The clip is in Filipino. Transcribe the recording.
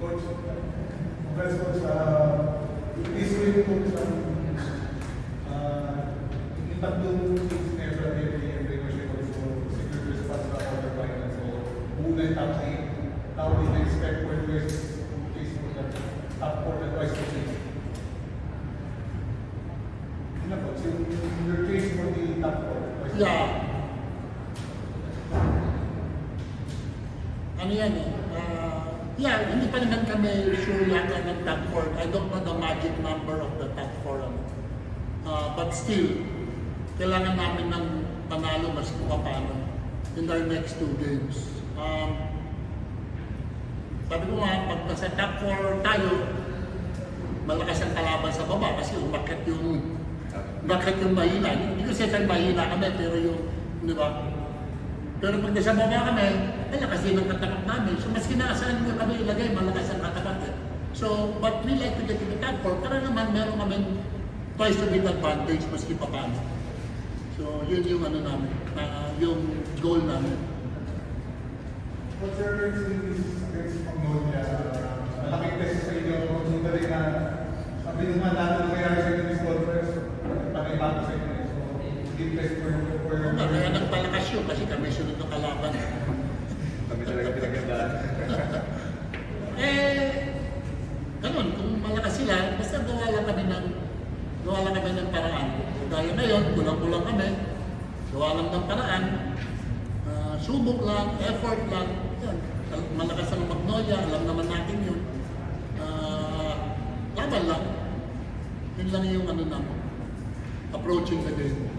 Coach, congrats coach, this week coach, yung tatlong teams ngayon sa NBA and Premiership also secured their spots sa quarterfinals. So, una yung top 8. Now we expect for the case for the top 4 and twice the case. Yun na coach, your case for the top 4. Yeah. Ano yan eh? Yeah, hindi pa naman kami sure yata ng top 4. I don't know the magic number of the top 4. But still, kailangan namin ng panalo mas kung paano in our next 2 games. Sabi ko nga, pag nasa top 4 tayo, malakas ang kalaban sa baba kasi bakit yung mahina. Hindi ko sasang mahina kami, pero yung, di ba? Pero pag nasa baba kami, malakas din ang katapat namin. So mas kinaasahan nyo kami ilagay, malakas ang katapat. So, but we like to get to the top 4 para naman meron kami twice to bit advantage maski pa paano. So, yun yung ano namin, yung goal namin. What's your experience against Magnolia? Malaking test sa inyo, considering na sabi nyo nga lahat ng nangyayari sa inyo is golfers, pag-ibato sa inyo. So, deep test for Kaya nagpalakas yun kasi kami sunod ng kalaban. Kami talaga pinagandaan. Ganun, kung malakas sila, basta gawa lang kami ng paraan. Gaya ngayon, kulang-kulang kami, gawa lang ng paraan, subok lang, effort lang, yan. Malakas ang Magnolia, alam naman natin yun. Laban lang. Yun lang yung ano namin, approaching the game.